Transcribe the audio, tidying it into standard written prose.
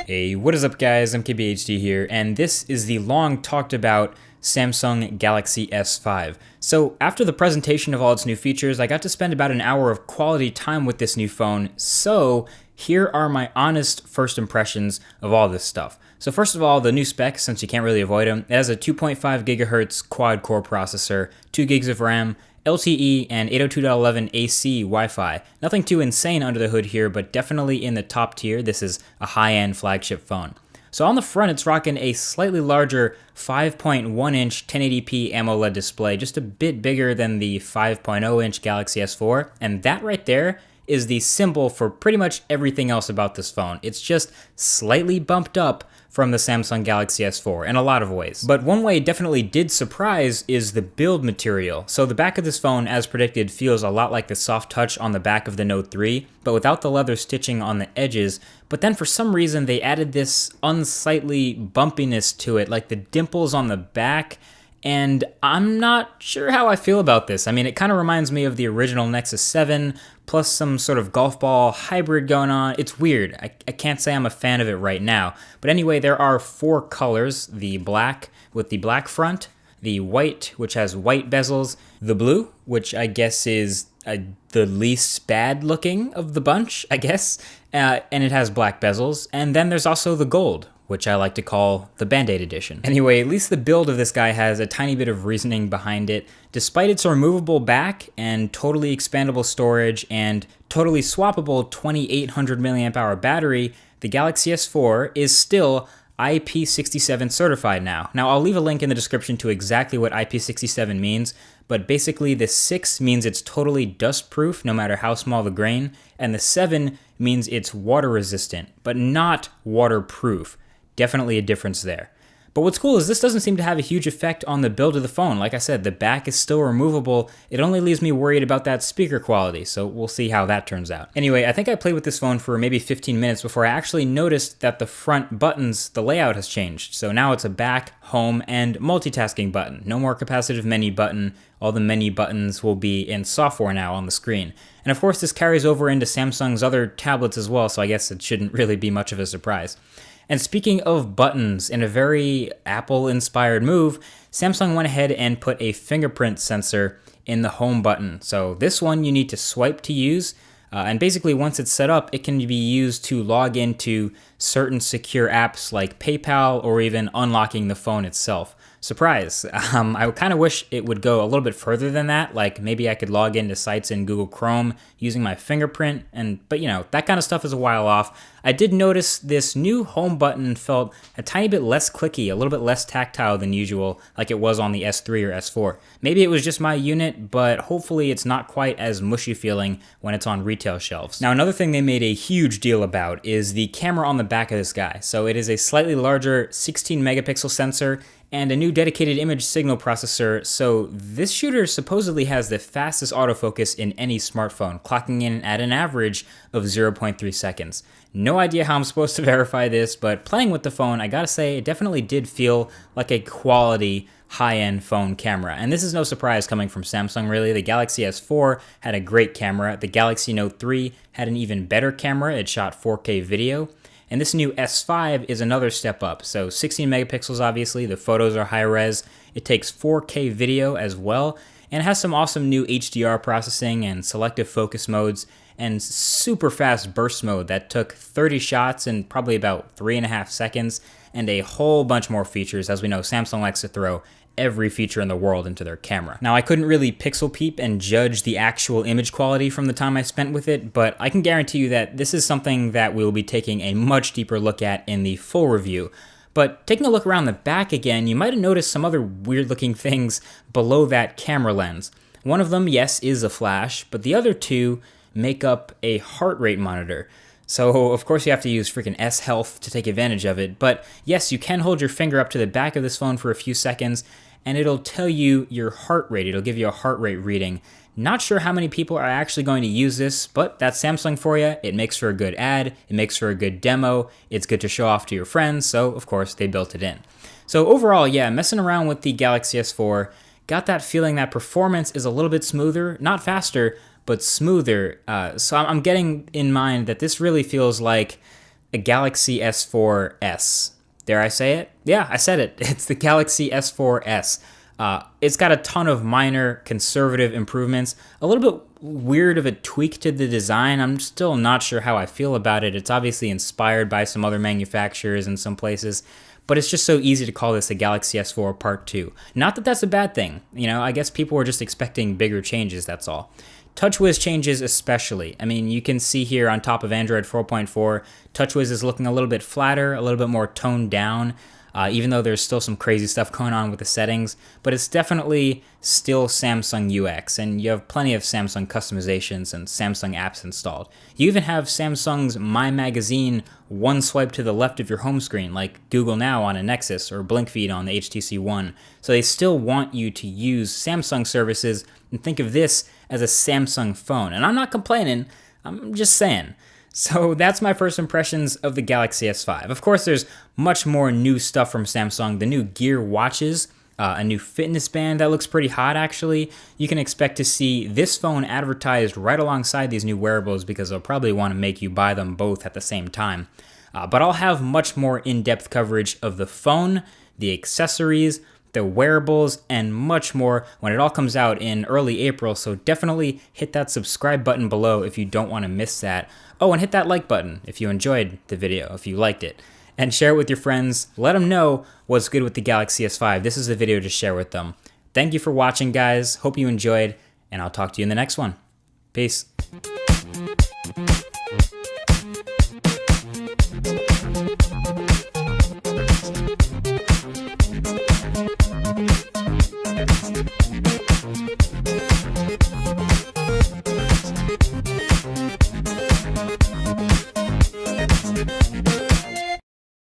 Hey, what is up guys, MKBHD here, and this is the long talked about Samsung Galaxy S5. So after the presentation of all its new features, I got to spend about an hour of quality time with this new phone, so here are my honest first impressions of all this stuff. So first of all, the new specs, since you can't really avoid them, it has a 2.5 gigahertz quad-core processor, 2 gigs of RAM, LTE, and 802.11 AC Wi-Fi. Nothing too insane under the hood here, but definitely in the top tier. This is a high-end flagship phone. So on the front, it's rocking a slightly larger 5.1-inch 1080p AMOLED display, just a bit bigger than the 5.0-inch Galaxy S4, and that right there is the symbol for pretty much everything else about this phone. It's just slightly bumped up from the Samsung Galaxy S4 in a lot of ways. But one way it definitely did surprise is the build material. So the back of this phone, as predicted, feels a lot like the soft touch on the back of the Note 3, but without the leather stitching on the edges. But then for some reason they added this unsightly bumpiness to it, like the dimples on the back. And I'm not sure how I feel about this. I mean, it kind of reminds me of the original Nexus 7, plus some sort of golf ball hybrid going on. It's weird. I can't say I'm a fan of it right now. But anyway, there are 4 colors: the black with the black front, the white, which has white bezels, the blue, which I guess is the least bad looking of the bunch, I guess, and it has black bezels, and then there's also the gold, which I like to call the Band-Aid edition. Anyway, at least the build of this guy has a tiny bit of reasoning behind it. Despite its removable back and totally expandable storage and totally swappable 2800 mAh battery, the Galaxy S4 is still IP67 certified now. Now, I'll leave a link in the description to exactly what IP67 means, but basically the 6 means it's totally dust-proof no matter how small the grain, and the 7 means it's water-resistant, but not waterproof. Definitely a difference there. But what's cool is this doesn't seem to have a huge effect on the build of the phone. Like I said, the back is still removable. It only leaves me worried about that speaker quality, so we'll see how that turns out. Anyway, I think I played with this phone for maybe 15 minutes before I actually noticed that the front buttons, the layout has changed. So now it's a back, home, and multitasking button. No more capacitive menu button. All the menu buttons will be in software now on the screen. And of course, this carries over into Samsung's other tablets as well, so I guess it shouldn't really be much of a surprise. And speaking of buttons, in a very Apple-inspired move, Samsung went ahead and put a fingerprint sensor in the home button. So this one you need to swipe to use, and basically once it's set up, it can be used to log into certain secure apps like PayPal or even unlocking the phone itself. Surprise. I kind of wish it would go a little bit further than that, like maybe I could log into sites in Google Chrome using my fingerprint, but you know, that kind of stuff is a while off. I did notice this new home button felt a tiny bit less clicky, a little bit less tactile than usual, like it was on the S3 or S4. Maybe it was just my unit, but hopefully it's not quite as mushy feeling when it's on retail shelves. Now, another thing they made a huge deal about is the camera on the back of this guy. So it is a slightly larger 16 megapixel sensor and a new dedicated image signal processor, so this shooter supposedly has the fastest autofocus in any smartphone, clocking in at an average of 0.3 seconds. No idea how I'm supposed to verify this, but playing with the phone, I gotta say, it definitely did feel like a quality high-end phone camera. And this is no surprise coming from Samsung, really. The Galaxy S4 had a great camera. The Galaxy Note 3 had an even better camera. It shot 4K video. And this new S5 is another step up. So 16 megapixels, obviously. The photos are high res. It takes 4K video as well. And it has some awesome new HDR processing and selective focus modes and super fast burst mode that took 30 shots in probably about 3.5 seconds, and a whole bunch more features. As we know, Samsung likes to throw every feature in the world into their camera. Now, I couldn't really pixel peep and judge the actual image quality from the time I spent with it, but I can guarantee you that this is something that we'll be taking a much deeper look at in the full review. But taking a look around the back again, you might have noticed some other weird looking things below that camera lens. One of them, yes, is a flash, but the other 2 make up a heart rate monitor. So, of course, you have to use freaking S-Health to take advantage of it. But yes, you can hold your finger up to the back of this phone for a few seconds, and it'll tell you your heart rate. It'll give you a heart rate reading. Not sure how many people are actually going to use this, but that's Samsung for you. It makes for a good ad. It makes for a good demo. It's good to show off to your friends, so of course they built it in. So overall, yeah, messing around with the Galaxy S4, got that feeling that performance is a little bit smoother, not faster, but smoother. So I'm getting in mind that this really feels like a Galaxy S4S. Dare I say it? Yeah, I said it. It's the Galaxy S4S. It's got a ton of minor conservative improvements, a little bit weird of a tweak to the design. I'm still not sure how I feel about it. It's obviously inspired by some other manufacturers in some places, but it's just so easy to call this a Galaxy S4 Part 2. Not that that's a bad thing. I guess people were just expecting bigger changes, that's all. TouchWiz changes especially. I mean, you can see here on top of Android 4.4, TouchWiz is looking a little bit flatter, a little bit more toned down, even though there's still some crazy stuff going on with the settings, but it's definitely still Samsung UX, and you have plenty of Samsung customizations and Samsung apps installed. You even have Samsung's My Magazine one swipe to the left of your home screen, like Google Now on a Nexus or BlinkFeed on the HTC One. So they still want you to use Samsung services and think of this as a Samsung phone. And I'm not complaining, I'm just saying. So that's my first impressions of the Galaxy S5. Of course, there's much more new stuff from Samsung. The new Gear watches, a new fitness band that looks pretty hot, actually. You can expect to see this phone advertised right alongside these new wearables because they'll probably want to make you buy them both at the same time. But I'll have much more in-depth coverage of the phone, the accessories, the wearables, and much more when it all comes out in early April, so definitely hit that subscribe button below if you don't want to miss that. Oh, and hit that like button if you enjoyed the video, if you liked it. And share it with your friends. Let them know what's good with the Galaxy S5. This is the video to share with them. Thank you for watching, guys. Hope you enjoyed, and I'll talk to you in the next one. Peace.